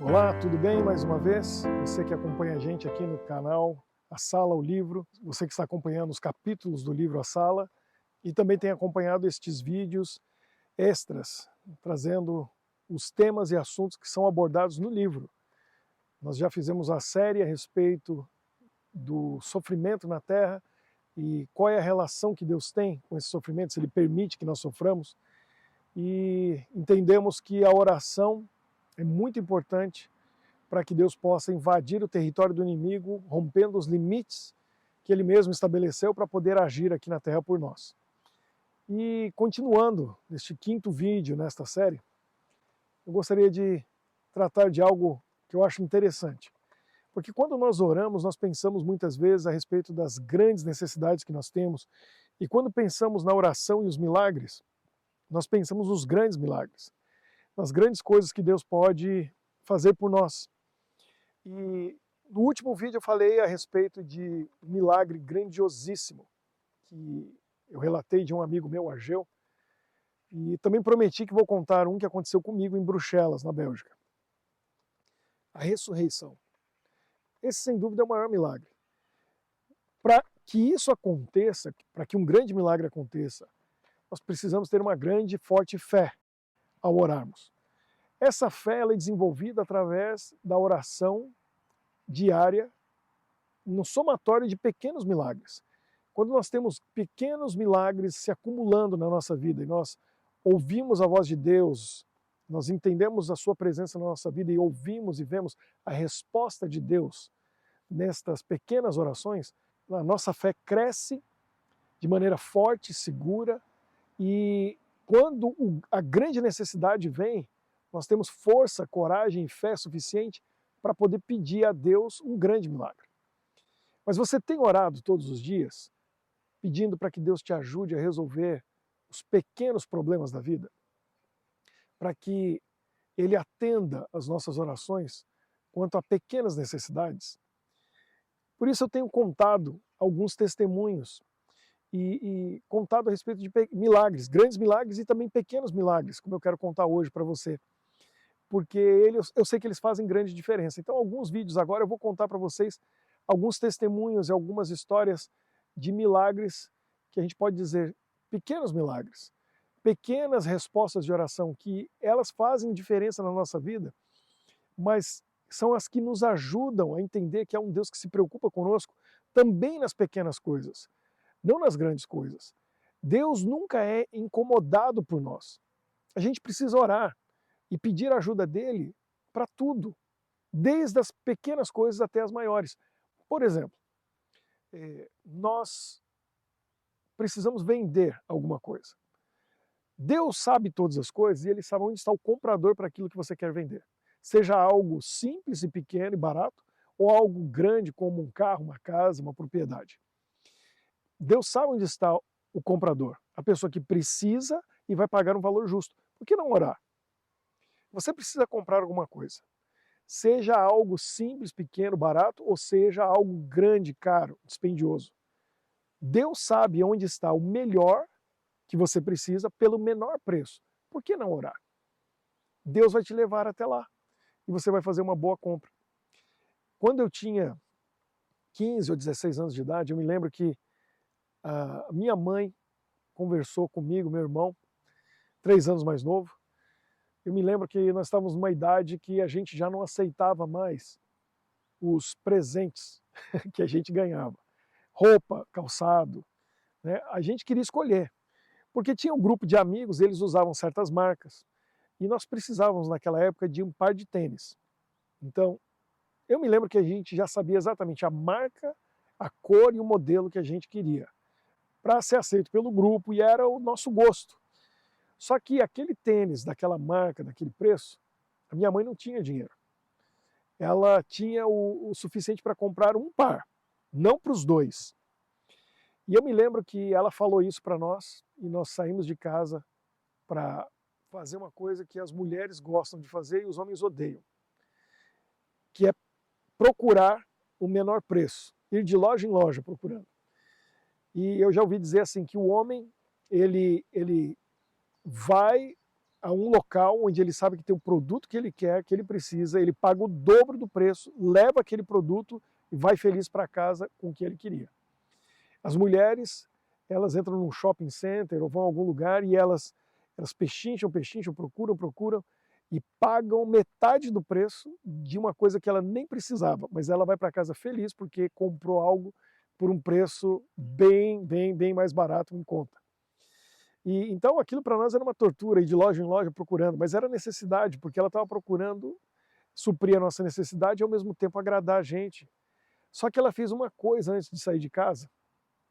Olá, tudo bem? Mais uma vez, você que acompanha a gente aqui no canal A Sala, o Livro, você que está acompanhando os capítulos do livro A Sala e também tem acompanhado estes vídeos extras, trazendo os temas e assuntos que são abordados no livro. Nós já fizemos a série a respeito do sofrimento na Terra e qual é a relação que Deus tem com esse sofrimento, se Ele permite que nós soframos. E entendemos que a oração é muito importante para que Deus possa invadir o território do inimigo, rompendo os limites que Ele mesmo estabeleceu para poder agir aqui na Terra por nós. E continuando neste quinto vídeo nesta série, eu gostaria de tratar de algo que eu acho interessante. Porque quando nós oramos, nós pensamos muitas vezes a respeito das grandes necessidades que nós temos, e quando pensamos na oração e os milagres, nós pensamos nos grandes milagres, nas grandes coisas que Deus pode fazer por nós. E no último vídeo eu falei a respeito de um milagre grandiosíssimo, que eu relatei de um amigo meu, Argeu, e também prometi que vou contar um que aconteceu comigo em Bruxelas, na Bélgica. A ressurreição. Esse, sem dúvida, é o maior milagre. Para que isso aconteça, para que um grande milagre aconteça, nós precisamos ter uma grande e forte fé ao orarmos. Essa fé ela é desenvolvida através da oração diária, no somatório de pequenos milagres. Quando nós temos pequenos milagres se acumulando na nossa vida e nós ouvimos a voz de Deus, nós entendemos a sua presença na nossa vida e ouvimos e vemos a resposta de Deus nestas pequenas orações, a nossa fé cresce de maneira forte, segura, e quando a grande necessidade vem, nós temos força, coragem e fé suficiente para poder pedir a Deus um grande milagre. Mas você tem orado todos os dias pedindo para que Deus te ajude a resolver os pequenos problemas da vida? Para que Ele atenda às nossas orações quanto a pequenas necessidades? Por isso eu tenho contado alguns testemunhos e contado a respeito de milagres, grandes milagres e também pequenos milagres, como eu quero contar hoje para você. Porque eu sei que eles fazem grande diferença. Então, alguns vídeos agora eu vou contar para vocês alguns testemunhos e algumas histórias de milagres que a gente pode dizer pequenos milagres, pequenas respostas de oração que elas fazem diferença na nossa vida, mas são as que nos ajudam a entender que há um Deus que se preocupa conosco também nas pequenas coisas, não nas grandes coisas. Deus nunca é incomodado por nós. A gente precisa orar e pedir a ajuda dele para tudo, desde as pequenas coisas até as maiores. Por exemplo, nós precisamos vender alguma coisa. Deus sabe todas as coisas e Ele sabe onde está o comprador para aquilo que você quer vender. Seja algo simples e pequeno e barato, ou algo grande como um carro, uma casa, uma propriedade. Deus sabe onde está o comprador, a pessoa que precisa e vai pagar um valor justo. Por que não orar? Você precisa comprar alguma coisa. Seja algo simples, pequeno, barato, ou seja algo grande, caro, dispendioso. Deus sabe onde está o melhor que você precisa pelo menor preço. Por que não orar? Deus vai te levar até lá e você vai fazer uma boa compra. Quando eu tinha 15 ou 16 anos de idade, eu me lembro que a minha mãe conversou comigo, meu irmão, 3 anos mais novo. Eu me lembro que nós estávamos numa idade que a gente já não aceitava mais os presentes que a gente ganhava. Roupa, calçado, né? A gente queria escolher, porque tinha um grupo de amigos, eles usavam certas marcas, e nós precisávamos naquela época de um par de tênis. Então, eu me lembro que a gente já sabia exatamente a marca, a cor e o modelo que a gente queria, para ser aceito pelo grupo, e era o nosso gosto. Só que aquele tênis daquela marca, daquele preço, a minha mãe não tinha dinheiro. Ela tinha o suficiente para comprar um par, não para os dois. E eu me lembro que ela falou isso para nós, e nós saímos de casa para fazer uma coisa que as mulheres gostam de fazer e os homens odeiam, que é procurar o menor preço, ir de loja em loja procurando. E eu já ouvi dizer assim que o homem, ele vai a um local onde ele sabe que tem o produto que ele quer, que ele precisa, ele paga o dobro do preço, leva aquele produto e vai feliz para casa com o que ele queria. As mulheres, elas entram num shopping center ou vão a algum lugar e elas pechincham, procuram e pagam metade do preço de uma coisa que ela nem precisava, mas ela vai para casa feliz porque comprou algo por um preço bem mais barato em conta. E então aquilo para nós era uma tortura, ir de loja em loja procurando, mas era necessidade, porque ela estava procurando suprir a nossa necessidade e ao mesmo tempo agradar a gente. Só que ela fez uma coisa antes de sair de casa,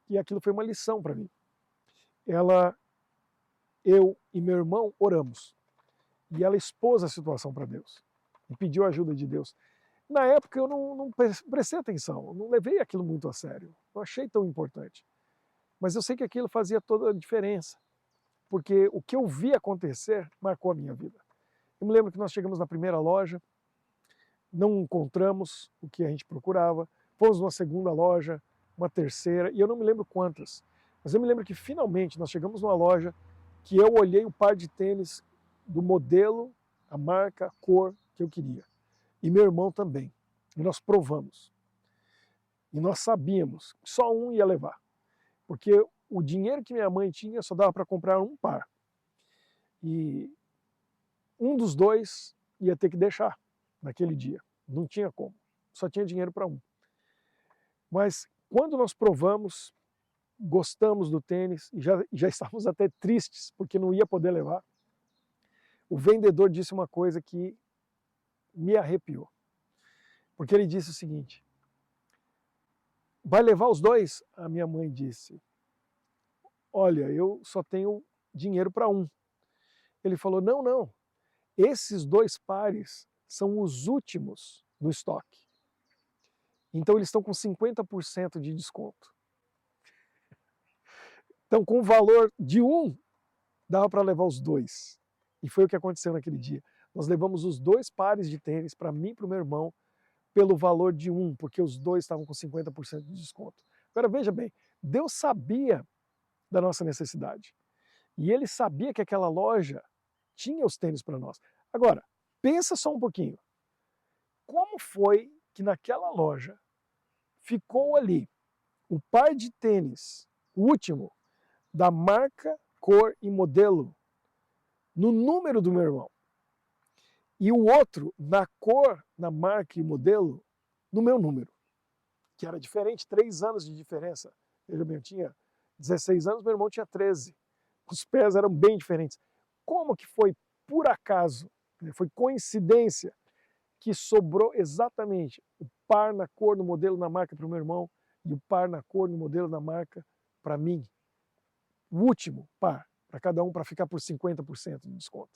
e aquilo foi uma lição para mim. Eu e meu irmão oramos, e ela expôs a situação para Deus, e pediu a ajuda de Deus. Na época eu não prestei atenção, eu não levei aquilo muito a sério, não achei tão importante. Mas eu sei que aquilo fazia toda a diferença, porque o que eu vi acontecer marcou a minha vida. Eu me lembro que nós chegamos na primeira loja, não encontramos o que a gente procurava, fomos numa segunda loja, uma terceira, e eu não me lembro quantas, mas eu me lembro que finalmente nós chegamos numa loja que eu olhei o par de tênis do modelo, a marca, a cor que eu queria. E meu irmão também. E nós provamos. E nós sabíamos que só um ia levar, porque o dinheiro que minha mãe tinha só dava para comprar um par. E um dos dois ia ter que deixar naquele dia. Não tinha como. Só tinha dinheiro para um. Mas quando nós provamos, gostamos do tênis, e já estávamos até tristes, porque não ia poder levar, o vendedor disse uma coisa que me arrepiou. Porque ele disse o seguinte: vai levar os dois? A minha mãe disse: olha, eu só tenho dinheiro para um. Ele falou: não, esses dois pares são os últimos no estoque. Então eles estão com 50% de desconto. Então com o valor de um, dava para levar os dois. E foi o que aconteceu naquele dia. Nós levamos os dois pares de tênis para mim e para o meu irmão pelo valor de um, porque os dois estavam com 50% de desconto. Agora veja bem, Deus sabia da nossa necessidade. E ele sabia que aquela loja tinha os tênis para nós. Agora, pensa só um pouquinho. Como foi que naquela loja ficou ali o par de tênis, o último, da marca, cor e modelo, no número do meu irmão, e o outro na cor, na marca e modelo, no meu número, que era diferente, 3 anos de diferença. Veja bem, eu tinha 16 anos, meu irmão tinha 13. Os pés eram bem diferentes. Como que foi por acaso, foi coincidência, que sobrou exatamente o par na cor, no modelo, na marca para o meu irmão e o par na cor, no modelo, na marca para mim? O último par para cada um, para ficar por 50% de desconto.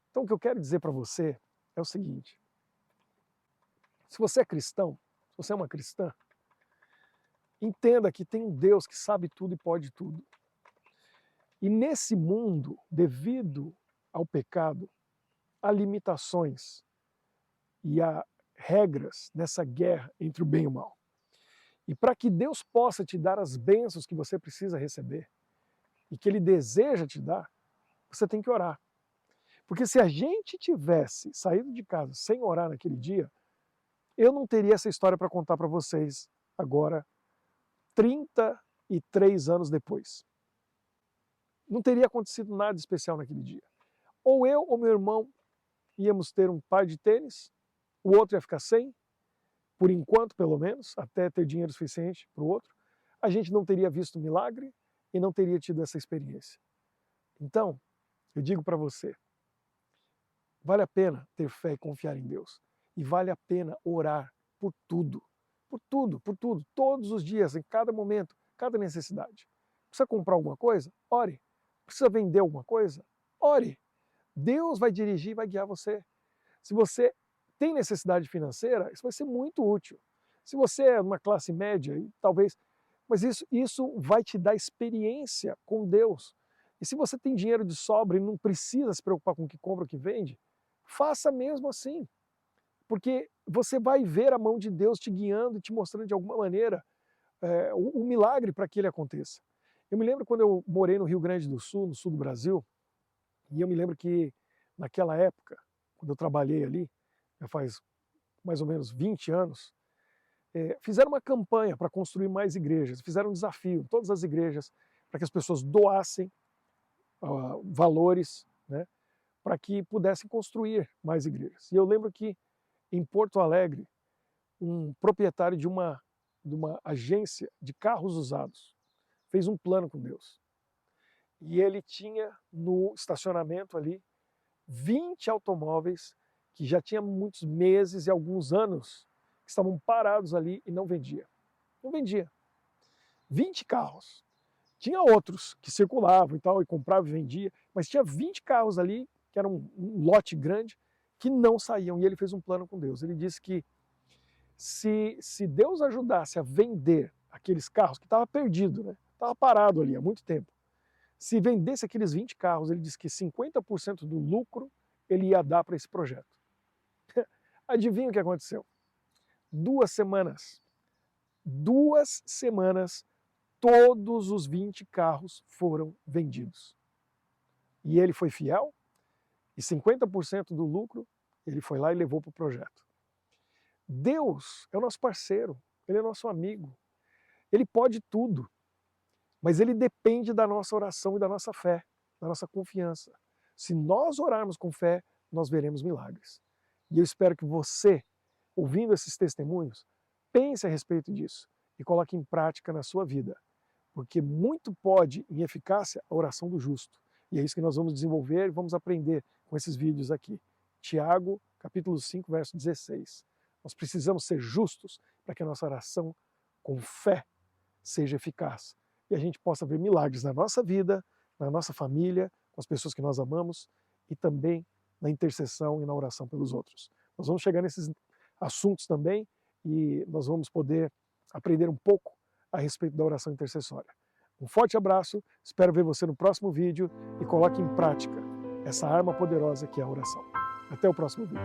Então o que eu quero dizer para você é o seguinte: se você é cristão, se você é uma cristã, entenda que tem um Deus que sabe tudo e pode tudo. E nesse mundo, devido ao pecado, há limitações e há regras nessa guerra entre o bem e o mal. E para que Deus possa te dar as bênçãos que você precisa receber e que Ele deseja te dar, você tem que orar. Porque se a gente tivesse saído de casa sem orar naquele dia, eu não teria essa história para contar para vocês agora, 33 anos depois. Não teria acontecido nada especial naquele dia. Ou eu ou meu irmão íamos ter um par de tênis, o outro ia ficar sem, por enquanto pelo menos, até ter dinheiro suficiente para o outro. A gente não teria visto milagre e não teria tido essa experiência. Então, eu digo para você, vale a pena ter fé e confiar em Deus. E vale a pena orar por tudo. Por tudo, todos os dias, em cada momento, cada necessidade. Precisa comprar alguma coisa? Ore. Precisa vender alguma coisa? Ore. Deus vai dirigir e vai guiar você. Se você tem necessidade financeira, isso vai ser muito útil. Se você é uma classe média, talvez, mas isso vai te dar experiência com Deus. E se você tem dinheiro de sobra e não precisa se preocupar com o que compra ou o que vende, faça mesmo assim. Porque você vai ver a mão de Deus te guiando e te mostrando de alguma maneira o milagre para que ele aconteça. Eu me lembro quando eu morei no Rio Grande do Sul, no sul do Brasil, E eu me lembro que naquela época, quando eu trabalhei ali, já faz mais ou menos 20 anos, fizeram uma campanha para construir mais igrejas, fizeram um desafio em todas as igrejas para que as pessoas doassem valores, né, para que pudessem construir mais igrejas. E eu lembro que em Porto Alegre, um proprietário de uma agência de carros usados fez um plano com Deus. E ele tinha no estacionamento ali 20 automóveis que já tinha muitos meses e alguns anos que estavam parados ali e não vendia. Não vendia. 20 carros. Tinha outros que circulavam e tal, e comprava e vendia, mas tinha 20 carros ali, que era um lote grande, que não saíam. E ele fez um plano com Deus. Ele disse que se Deus ajudasse a vender aqueles carros, que estava perdido, né? Estava parado ali há muito tempo, se vendesse aqueles 20 carros, ele disse que 50% do lucro ele ia dar para esse projeto. Adivinha o que aconteceu? 2 semanas. 2 semanas, todos os 20 carros foram vendidos. E ele foi fiel, e 50% do lucro ele foi lá e levou para o projeto. Deus é o nosso parceiro, Ele é nosso amigo. Ele pode tudo, mas Ele depende da nossa oração e da nossa fé, da nossa confiança. Se nós orarmos com fé, nós veremos milagres. E eu espero que você, ouvindo esses testemunhos, pense a respeito disso e coloque em prática na sua vida, porque muito pode, em eficácia, a oração do justo. E é isso que nós vamos desenvolver e vamos aprender com esses vídeos aqui. Tiago, capítulo 5, verso 16. Nós precisamos ser justos para que a nossa oração com fé seja eficaz e a gente possa ver milagres na nossa vida, na nossa família, com as pessoas que nós amamos e também na intercessão e na oração pelos outros. Nós vamos chegar nesses assuntos também e nós vamos poder aprender um pouco a respeito da oração intercessória. Um forte abraço, espero ver você no próximo vídeo e coloque em prática essa arma poderosa que é a oração. Até o próximo vídeo.